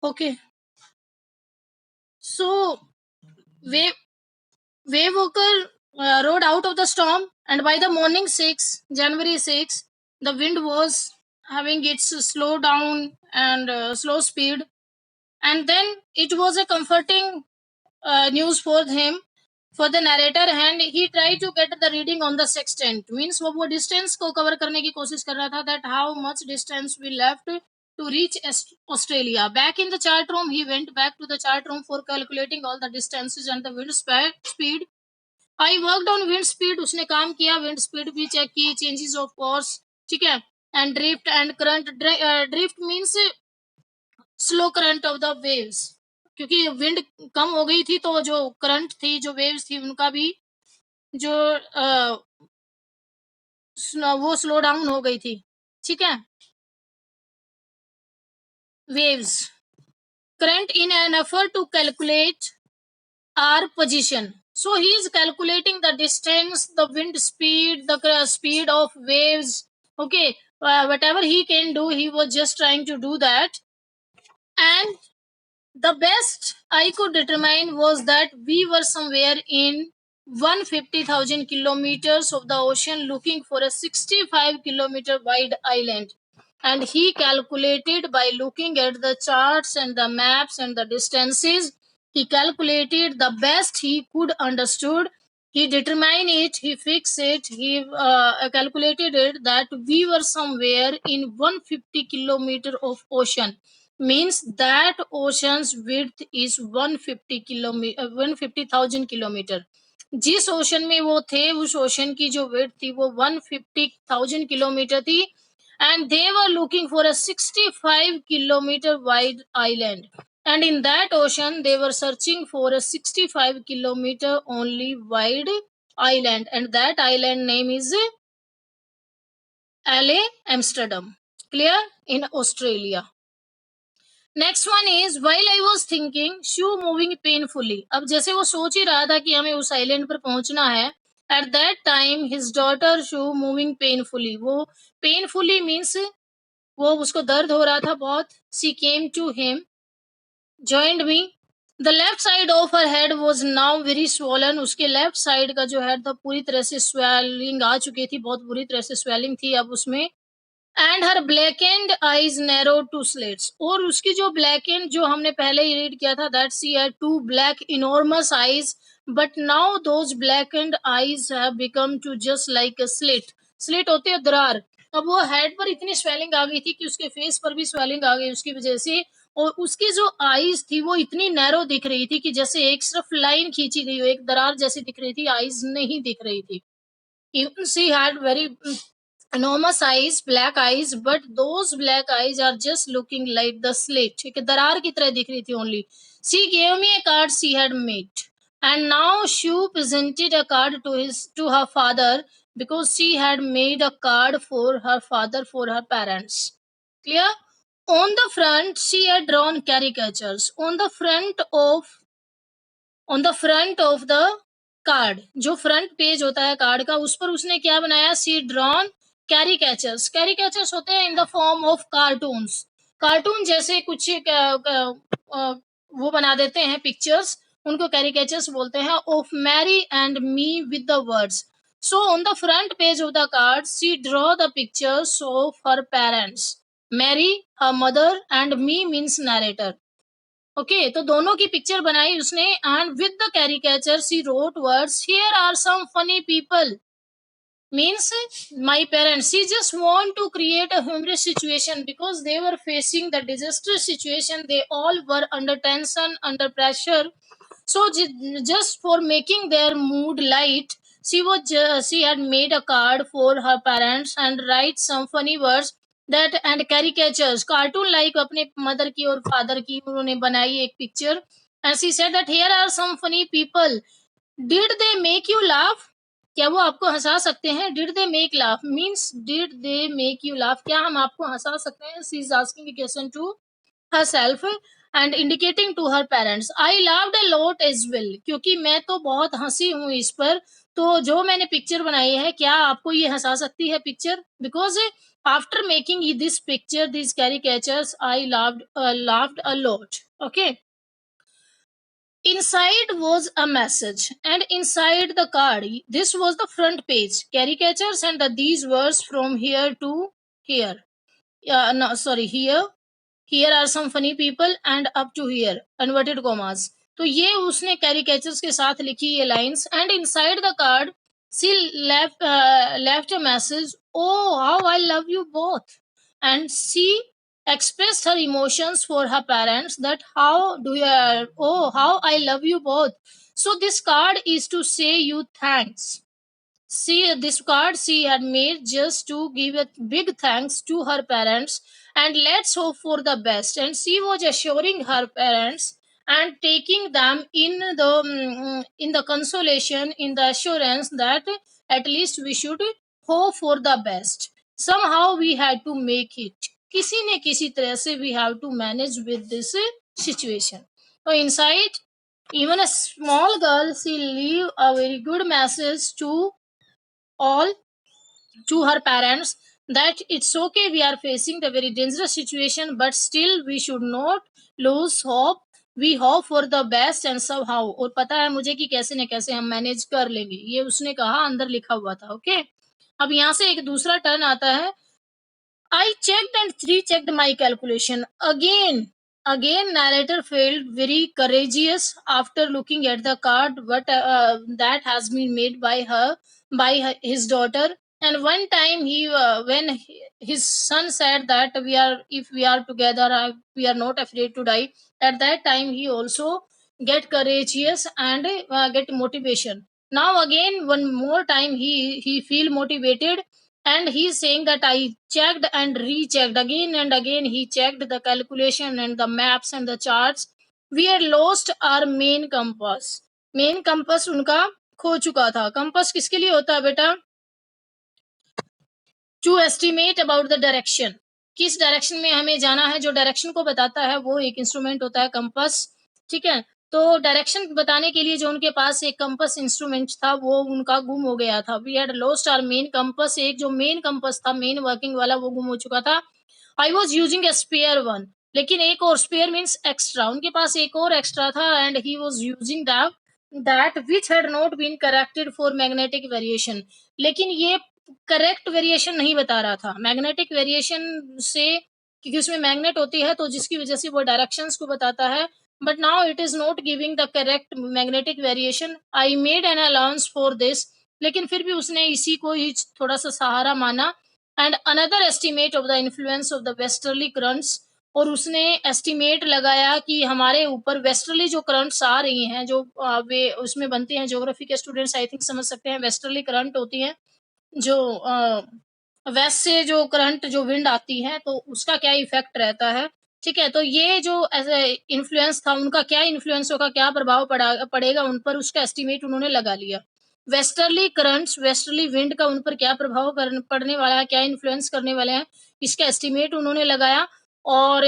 Okay. So Wave Walker rode out of the storm, and by the morning 6 January 6, the wind was having its slow down and slow speed, and then it was a comforting news for him, for the narrator, and he tried to get the reading on the sextant. Means वो distance को cover करने की कोशिश कर रहा था, that how much distance we left to reach Australia. Back in the chart room, he went back to the chart room for calculating all the distances and the wind speed. I worked on wind speed, उसने काम किया, wind speed भी check की, changes of course, ठीक है, and drift and current. Drift means slow current of the waves, क्योंकि wind कम हो गई थी तो जो करंट थी, जो वेव्स थी, उनका भी जो वो स्लो डाउन हो गई थी, ठीक है. Waves current in an effort to calculate our position. So he is calculating the distance, the wind speed, the speed of waves. Okay, whatever he can do, he was just trying to do that. And the best I could determine was that we were somewhere in 150,000 kilometers of the ocean looking for a 65-kilometer wide island. And he calculated by looking at the charts and the maps and the distances. He calculated the best he could understood. He determined it, he fixed it, he calculated it that we were somewhere in 150 kilometer of ocean. Means that ocean's width is 150 kilometre 150,000 kilometre. जिस ocean में वो थे, उस ocean की जो width थी वो 150,000 kilometre थी, and they were looking for a 65-kilometer wide island, and in that ocean they were searching for a 65-kilometer only wide island, and that island name is LA Amsterdam. Clear? In Australia. Next one is while I was thinking shoe moving painfully. अब जैसे वो सोच ही रहा था कि हमें उस island पर पहुंचना है, at that time his daughter Sue moving painfully. वो पेनफुली मीन्स वो उसको दर्द हो रहा था बहुत. She came to him, joined me. The left side of her head was now very swollen. उसके लेफ्ट साइड का जो हेड था पूरी तरह से स्वेलिंग आ चुकी थी, बहुत बुरी तरह से स्वेलिंग थी अब उसमें. And her blackened eyes narrowed to slits. और उसकी जो blackened, जो हमने पहले ही रीड किया था, that she had two black enormous eyes, but now those blackened eyes have become to just like a slit. slit होते हैं दरार. अब वो हेड पर इतनी स्वेलिंग आ गई थी कि उसके फेस पर भी स्वेलिंग आ गई उसकी वजह से, और उसकी जो आईज थी वो इतनी नैरो दिख रही थी कि जैसे एक सिर्फ लाइन खींची गई हो, एक दरार जैसी दिख रही थी, आईज नहीं दिख रही थी. Even she had very enormous eyes, black eyes, but those black eyes are just looking like the slit. एक दरार की तरह दिख रही थी only. She gave me a card she had made, and now she presented a card to her father, because she had made a card for her father, for her parents. Clear? On the front, she had drawn caricatures. On the front of the card, जो front page होता है card का, उस पर उसने क्या बनाया? सी drawn caricatures. Caricatures होते हैं in the form of cartoons. Cartoon जैसे कुछ वो बना देते हैं पिक्चर्स, उनको कैरिकेचर्स बोलते हैं. Of Mary and me with the words. So on the front page of the card she draw the pictures of her parents. Mary, her mother, and me means narrator. Okay, तो दोनों की picture बनाई उसने, and with the caricature she wrote words, here are some funny people. means my parents. She just want to create a humorous situation because they were facing the disastrous situation. They all were under tension, under pressure. So just for making their mood light, she had made a card for her parents and write some funny words that and caricatures, cartoon like अपने mother की और father की उन्होंने बनाई एक picture. and she said that here are some funny people. did they make you laugh? क्या वो आपको हंसा सकते हैं? did they make laugh means did they make you laugh, क्या हम आपको हंसा सकते हैं? she is asking a question to herself and indicating to her parents. I laughed a lot as well, क्योंकि मैं तो बहुत हंसी हूँ इस पर. तो जो मैंने पिक्चर बनाई है, क्या आपको ये हँसा सकती है picture? Because after making this picture, these caricatures, I laughed a lot. Okay. Inside was a message, and inside the card, this was the front page. Caricatures and these words from here to here. No, sorry, here are some funny people and up to here inverted commas. तो ये उसने caricatures के साथ लिखी ये lines, and inside the card she left a message. Oh, how I love you both, and she expressed her emotions for her parents, that how do you oh, how I love you both. So this card is to say you thanks. See, this card she had made just to give a big thanks to her parents, and let's hope for the best. And she was assuring her parents and taking them in the consolation, in the assurance that at least we should hope for the best. Somehow we had to make it. किसी ने किसी तरह से we have to manage with this situation. So inside, even a small girl, she leave a very good message all to her parents, that it's okay, we are facing the very dangerous situation, but still we should not lose hope. We hope for the best and somehow, और पता है मुझे कि कैसे न कैसे हम manage कर लेंगे, ये उसने कहा, अंदर लिखा हुआ था। ओके, अब यहाँ से एक दूसरा टर्न आता है। I checked and rechecked my calculation. Again, narrator felt very courageous after looking at the card that has been made by his daughter. And one time when his son said that if we are together, we are not afraid to die. At that time, he also get courageous and get motivation. Now again, one more time, he feel motivated, and he's saying that I checked and rechecked again and again. He checked the calculation and the maps and the charts. We had lost our main compass. Main compass उनका खो चुका था। Compass किसके लिए होता है बेटा? To estimate about the direction, किस डायरेक्शन में हमें जाना है, जो डायरेक्शन को बताता है वो एक इंस्ट्रूमेंट होता है कंपास। ठीक है, तो डायरेक्शन बताने के लिए जो उनके पास एक कंपास इंस्ट्रूमेंट था वो उनका गुम हो गया था। We had lost our main compass, एक जो मेन कंपास था, मेन वर्किंग वाला, वो गुम हो चुका था। I was using a spare one, लेकिन एक और, स्पेयर मींस एक्स्ट्रा, उनके पास एक और एक्स्ट्रा था, and he was using that which had not been corrected for magnetic variation. लेकिन ये करेक्ट वेरिएशन नहीं बता रहा था। मैग्नेटिक वेरिएशन से, क्योंकि उसमें मैग्नेट होती है, तो जिसकी वजह से वो डायरेक्शंस को बताता है, but now it is not giving the correct magnetic variation. I made an allowance for this, लेकिन फिर भी उसने इसी को ही थोड़ा सा सहारा माना। And another estimate of the influence of the westerly currents, और उसने एस्टिमेट लगाया कि हमारे ऊपर वेस्टर्ली जो करंट्स आ रही हैं, जो वे उसमें बनते हैं, ज्योग्राफी के स्टूडेंट्स आई थिंक समझ सकते हैं, वेस्टर्ली करंट होती हैं जो वेस्ट से जो करंट, जो विंड आती है, तो उसका क्या इफेक्ट रहता है। ठीक है, तो ये जो इन्फ्लुएंस था, उनका क्या इन्फ्लुएंस होगा, क्या प्रभाव पड़ेगा उन पर, उसका एस्टिमेट उन्होंने लगा लिया। वेस्टर्ली करंट्स, वेस्टर्ली विंड का उन पर क्या प्रभाव पड़ने वाला है, क्या इन्फ्लुएंस करने वाले हैं, इसका एस्टिमेट उन्होंने लगाया। और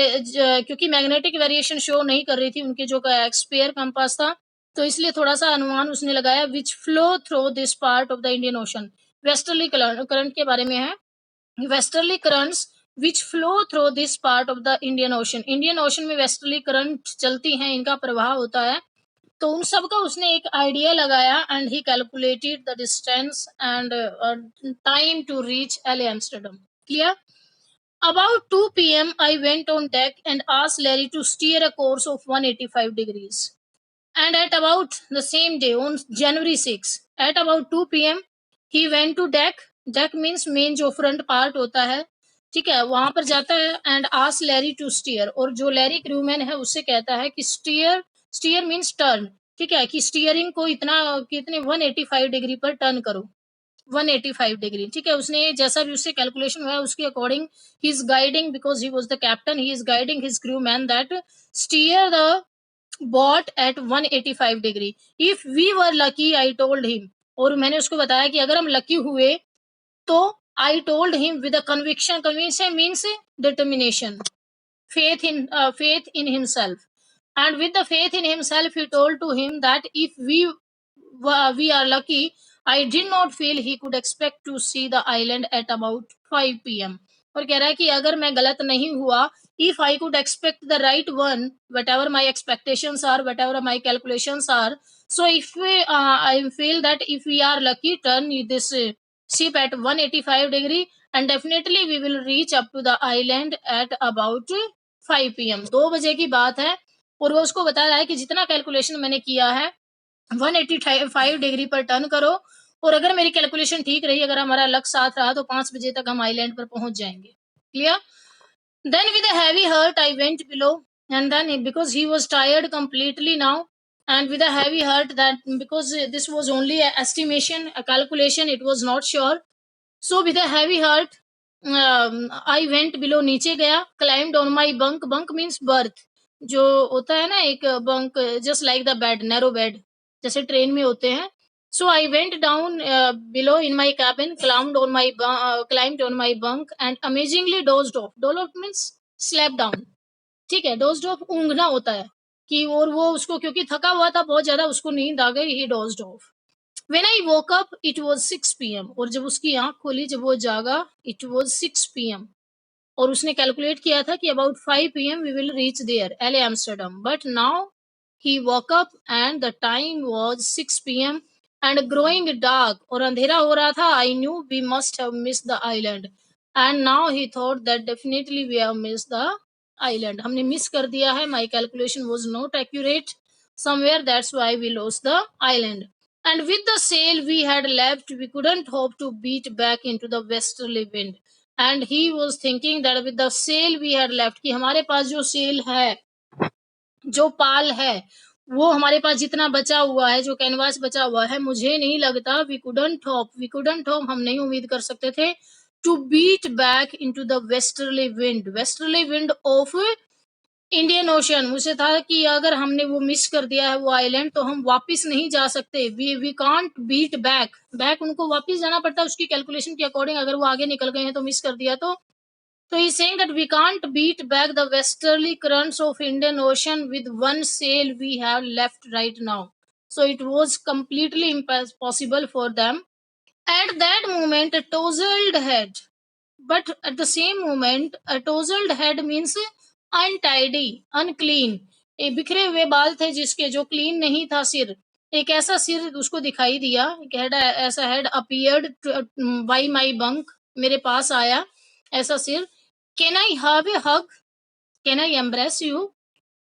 क्योंकि मैग्नेटिक वेरिएशन शो नहीं कर रही थी उनके जो स्पेयर कंपास था, तो इसलिए थोड़ा सा अनुमान उसने लगाया। विच flow through this part of the Indian ocean, westerly current के बारे में है। Westerly currents which flow through this part of the Indian ocean, Indian ocean में वेस्टर्ली करंट चलती हैं, इनका प्रभाव होता है। तो उन सब का उसने एक आइडिया लगाया, and he calculated the distance and time to reach Ile Amsterdam. Clear? About 2 p.m., I went on deck and asked Larry to steer a course of 185 degrees. And at about the same day, on January 6, at about 2 p.m., he went to deck. Deck means main जो front part होता है, ठीक है, वहां पर जाता है, and ask Larry to steer, और जो लैरी क्रूमैन है उससे कहता है कि steer means turn, ठीक है, कि स्टीयरिंग को कितने 185 डिग्री पर टर्न करो, 185 डिग्री। ठीक है, उसने जैसा भी उससे कैलकुलेशन हुआ है उसके अकॉर्डिंग ही is guiding, because he was the captain, he is guiding his crew man that steer the boat at 185 degree. If we were lucky, I told him, और मैंने उसको बताया कि अगर हम लकी हुए तो, आई told him with conviction, conviction means determination, faith in himself, and with the faith in himself he told to him that if we are lucky, I did not feel he could expect to see the island at about 5 p.m. और कह रहा है कि अगर मैं गलत नहीं हुआ, if I could expect the right one, whatever my expectations are, whatever my calculations are, so if I feel that if we are lucky, turn this ship at 185 degree, and definitely we will reach up to the island at about 5 p.m. 2 बजे की बात है और वो उसको बता रहा है कि जितना कैलकुलेशन मैंने किया है 185 डिग्री पर टर्न करो और अगर मेरी कैलकुलेशन ठीक रही, अगर हमारा लक साथ रहा तो 5 बजे तक हम आइलैंड पर पहुंच जाएंगे। Clear? Then with a heavy heart I went below, and then because he was tired completely now, and with a heavy heart, that because this was only a estimation, a calculation, it was not sure, so with a heavy heart I went below, नीचे गया, climbed on my bunk, bunk means berth, जो होता है ना एक bunk, just like the bed, narrow bed, जैसे train में होते हैं। So I went down below in my cabin, climbed on my bunk and amazingly dozed off. Dozed off means slept down. ठीक है, dozed off ऊँघना होता है कि और वो उसको क्योंकि थका हुआ था बहुत ज़्यादा, उसको नींद आ गई, he dozed off. When I woke up, it was 6 p.m. और जब उसकी आँख खोली, जब वो जागा, it was 6 p.m. और उसने कैलकुलेट किया था कि about 5 p.m. we will reach there, LA Amsterdam. But now he woke up and the time was 6 p.m. and growing dark और अंधेरा हो रहा था. I knew we must have missed the island. And now he thought that definitely we have missed the island. हमने miss कर दिया है. My calculation was not accurate somewhere. That's why we lost the island. And with the sail we had left, we couldn't hope to beat back into the westerly wind. And he was thinking that with the sail we had left, कि हमारे पास जो cell है, जो पाल है, वो हमारे पास जितना बचा हुआ है, जो कैनवास बचा हुआ है, मुझे नहीं लगता, we couldn't hope, हम नहीं उम्मीद कर सकते थे, to beat back into the westerly wind of Indian ocean. मुझे था कि अगर हमने वो मिस कर दिया है वो आइलैंड, तो हम वापस नहीं जा सकते। वी कांट बीट बैक उनको वापस जाना पड़ता है उसकी कैलकुलेशन के अकॉर्डिंग। अगर वो आगे निकल गए हैं तो मिस कर दिया तो he saying that we can't beat back the westerly currents of Indian Ocean with one sail we have left right now, so it was completely impossible for them. At that moment a tousled head, but at the same moment a tousled head means untidy, unclean, एक बिखरे हुए बाल थे जिसके, जो clean नहीं था सिर, एक ऐसा सिर उसको दिखाई दिया, एक हेड, ऐसा head appeared by my bunk, मेरे पास आया ऐसा सिर। Can I have a hug, can I embrace you,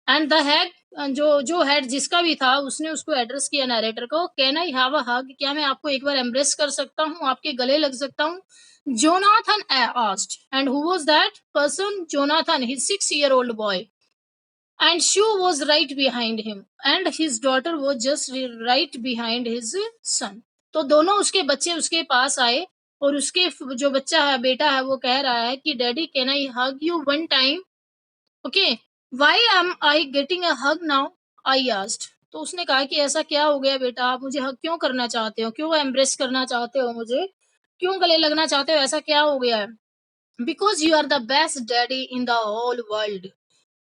and the head, जो हेड जिसका भी था उसने उसको एड्रेस किया नरेटर को, कैन आई हैव अ हग, क्या मैं आपको एक बार एम्ब्रेस कर सकता हूँ, आपके गले लग सकता हूँ। Jonathan asked, and who was that person? Jonathan, his 6-year-old boy, and Shu was right behind him, and his daughter was just right behind his son. तो दोनों उसके बच्चे उसके पास आए और उसके जो बच्चा है, बेटा है, वो कह रहा है कि daddy can I hug you one time, okay, why am I getting a hug now, I asked. तो उसने कहा कि ऐसा क्या हो गया बेटा, आप मुझे हग क्यों करना चाहते हो, क्यों एम्ब्रेस करना चाहते हो, मुझे क्यों गले लगना चाहते हो, ऐसा क्या हो गया है? Because you are the best daddy in the whole world.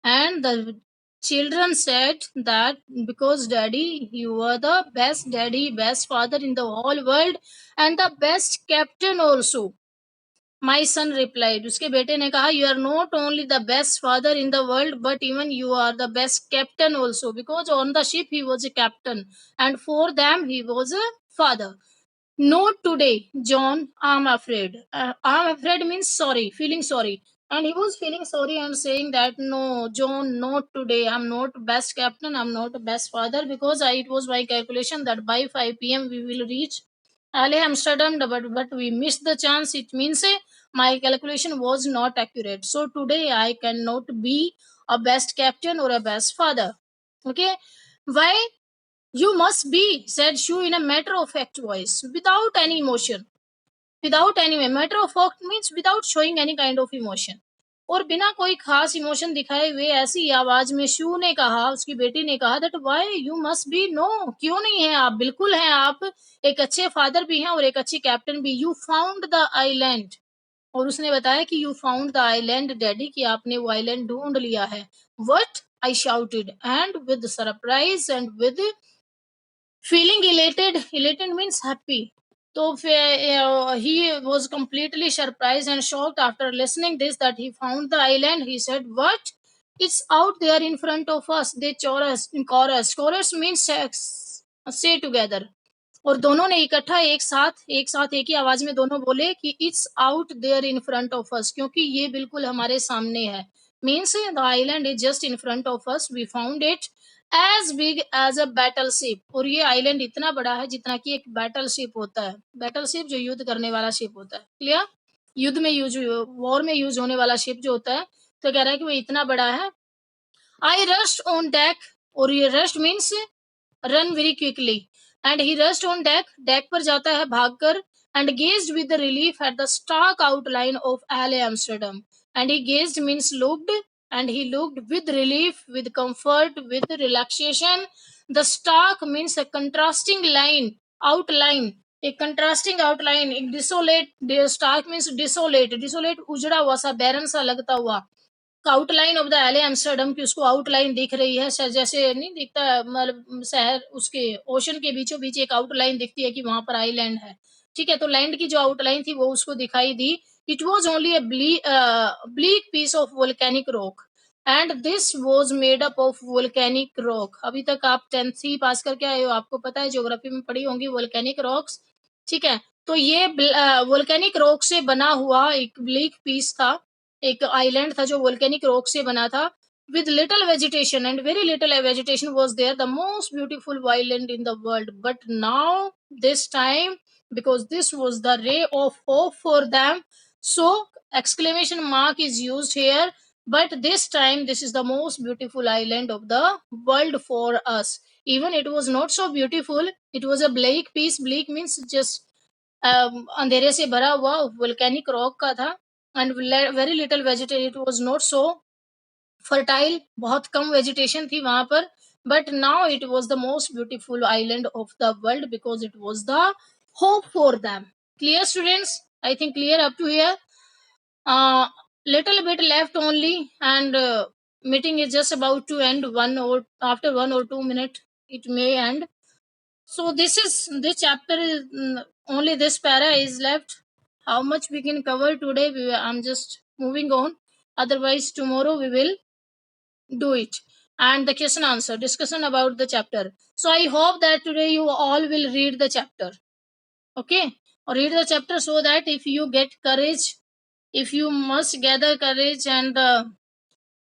And the children said that because daddy, you are the best daddy, best father in the whole world, and the best captain also. My son replied, उसके बेटे ने कहा, you are not only the best father in the world, but even you are the best captain also, because on the ship he was a captain and for them he was a father. Not today, John, I'm afraid. I'm afraid means sorry, feeling sorry. And he was feeling sorry and saying that, no, John, not today. I'm not best captain, I'm not the best father, because it was my calculation that by 5 p.m. we will reach LA Amsterdam, but we missed the chance. It means my calculation was not accurate. So today I cannot be a best captain or a best father. Okay? Why? You must be, said Shu in a matter of fact voice, without any emotion. Without any matter of fact means without showing any kind of emotion. और बिना कोई खास emotion दिखाए हुए ऐसी आवाज में शू ने कहा, उसकी बेटी ने कहा, that why you must be, no, क्यों नहीं है आप, बिल्कुल हैं आप, एक अच्छे फादर भी हैं और एक अच्छी कैप्टन भी। यू फाउंड द आइलैंड, और उसने बताया कि you found the island daddy, कि आपने वो आइलैंड ढूंढ लिया है। What, I shouted, and with surprise and with feeling elated, elated means happy, तो he was completely surprised and shocked after listening this that he found the island. He said, "What? It's out there in front of us." They chorus in chorus. Chorus means say together. और दोनों ने इकट्ठा एक साथ एक ही आवाज में दोनों बोले कि it's out there in front of us, क्योंकि ये बिल्कुल हमारे सामने है। Means the island is just in front of us, we found it as big as a battle ship. और ये आइलैंड इतना बड़ा है जितना कि एक बैटल शिप होता है। बैटल शिप जो युद्ध करने वाला शिप होता है, क्लियर? युद्ध में यूज, वॉर में यूज होने वाला शिप जो होता है, तो कह रहा है कि वो इतना बड़ा है। आई रश्ड ऑन डेक, और ये rushed means run very quickly, and he rushed on deck, deck पर जाता है भागकर, and gazed with relief at the stark outline of एले Amsterdam, and he gazed means looked, and he looked with relief, with comfort, with relaxation. The stark means a contrasting line, outline, a contrasting outline, एक desolate, stark means desolate, desolate उजड़ा हुआ सा, barren सा लगता हुआ, outline of the एले Amsterdam की उसको outline दिख रही है, जैसे नहीं दिखता मतलब शहर, उसके ओशन के बीचों बीच एक आउटलाइन दिखती है कि वहां पर आइलैंड है, ठीक है? तो लैंड की जो आउटलाइन थी वो उसको दिखाई दी। It was only a bleak piece of volcanic rock, and this was made up of volcanic rock. अभी तक आप 10th ही पास करके आए हो, आपको पता है, ज्योग्राफी में पढ़ी होंगी वोल्केनिक रॉक्स, ठीक है? तो ये वोल्केनिक रॉक से बना हुआ एक ब्लीक पीस था, एक आइलैंड था जो वोल्केनिक रॉक से बना था, with little vegetation, and very little vegetation was there, the most beautiful island in the world. But now this time, because this was the ray of hope for them, so exclamation mark is used here. But this time this is the most beautiful island of the world for us. Even it was not so beautiful, it was a bleak piece. Bleak means just अंधेरे से भरा हुआ volcanic rock का था, and very little vegetation, it was not so fertile, बहुत कम vegetation थी वहां पर। But now it was the most beautiful island of the world because it was the hope for them. Clear students? I think clear up to here. Little bit left only, and meeting is just about to end, after 1 or 2 minutes it may end. So this chapter is only this para is left. How much we can cover today? I'm just moving on. Otherwise, tomorrow we will do it. And the question answer discussion about the chapter. So I hope that today you all will read the chapter. Okay, or read the chapter so that if you get courage, if you must gather courage, and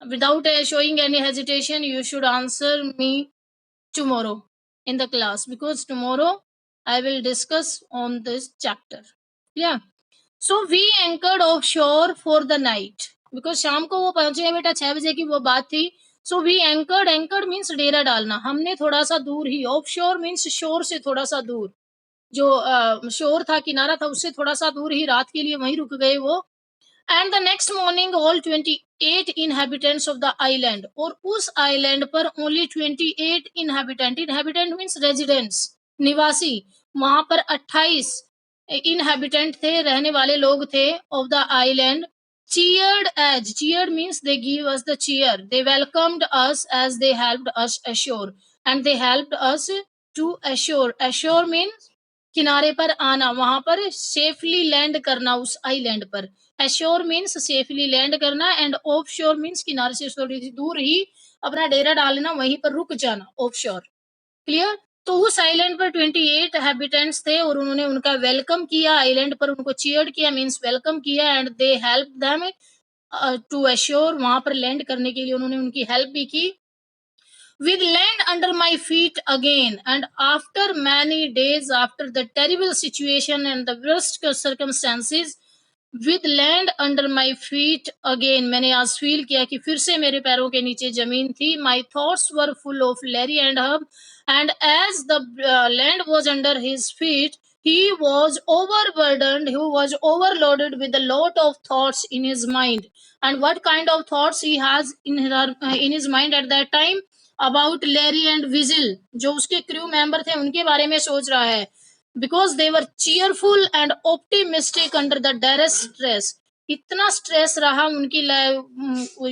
without showing any hesitation, you should answer me tomorrow in the class, because tomorrow I will discuss on this chapter. Yeah. So we anchored offshore for the night, because शाम को वो पहुंचे हैं बेटा 6 बजे की वो बात थी। So we anchored means डेरा डालना, हमने थोड़ा सा दूर ही, offshore means शोर से थोड़ा सा दूर, जो शोर था, किनारा था, उससे थोड़ा सा दूर ही रात के लिए वहीं रुक गए वो। And the next morning all 28 inhabitants of the island, और उस आइलैंड पर only 28 inhabitant, inhabitant means residents, निवासी, वहां पर 28 inhabitant थे, रहने वाले लोग थे of the island. Cheered means they give us the cheer, they welcomed us as they helped us ashore, and they helped us to ashore means किनारे पर आना, वहां पर सेफली लैंड करना उस आइलैंड पर। एश्योर मीन्स सेफली लैंड करना, end of शोर मीन्स किनारे से थोड़ी सी दूर ही अपना डेरा डालना, वहीं पर रुक जाना, ऑफ शोर। क्लियर? तो उस आइलैंड पर 28 हैबिटेंट्स थे, और उन्होंने उनका वेलकम किया, आइलैंड पर उनको चीयर्ड किया मीन्स वेलकम किया, and they help them to assure, वहां पर लैंड करने के लिए उन्होंने उनकी हेल्प भी की। with land under my feet again, and after many days, after the terrible situation and the worst circumstances, with land under my feet again, मैंने आज फील किया कि फिर से मेरे पैरों के नीचे जमीन थी। My thoughts were full of Larry and Herb, and as the land was under his feet, he was overburdened, he was overloaded with a lot of thoughts in his mind. And what kind of thoughts he has in his mind at that time? About Larry and Weasel, जो उसके crew member थे उनके बारे में सोच रहा है। because they were cheerful and optimistic under the direst stress. इतना स्ट्रेस रहा उनकी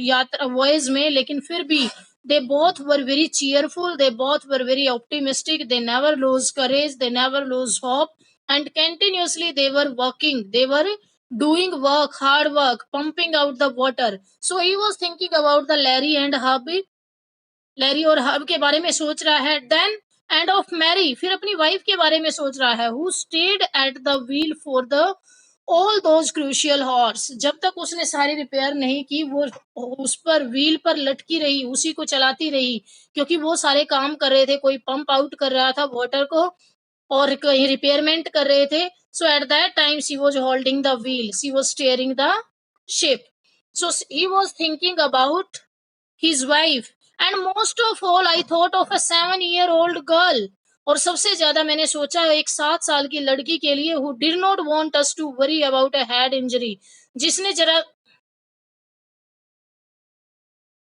यात्रा वॉयज में, लेकिन फिर भी they both were very cheerful, they both were very optimistic, they never lose courage, they never lose hope, and continuously they were working, they were doing work, hard work, pumping out the water. So he was thinking about the Larry and Hub, Larry और hub के बारे में सोच रहा है. Then end of Mary, फिर अपनी wife के बारे में सोच रहा है, who stayed at the wheel for the all those crucial horse. जब तक उसने सारी रिपेयर नहीं की, वो उस पर व्हील पर लटकी रही, उसी को चलाती रही, क्योंकि वो सारे काम कर रहे थे. कोई पंप आउट कर रहा था वाटर को और कहीं रिपेयरमेंट कर रहे थे. So at that time she was holding the wheel, she was steering the ship. So he was thinking about his wife, and most of all I thought of a 7-year-old girl. और सबसे ज्यादा मैंने सोचा एक 7 साल की लड़की के लिए, who did not want us to worry about a head injury, जिसने जरा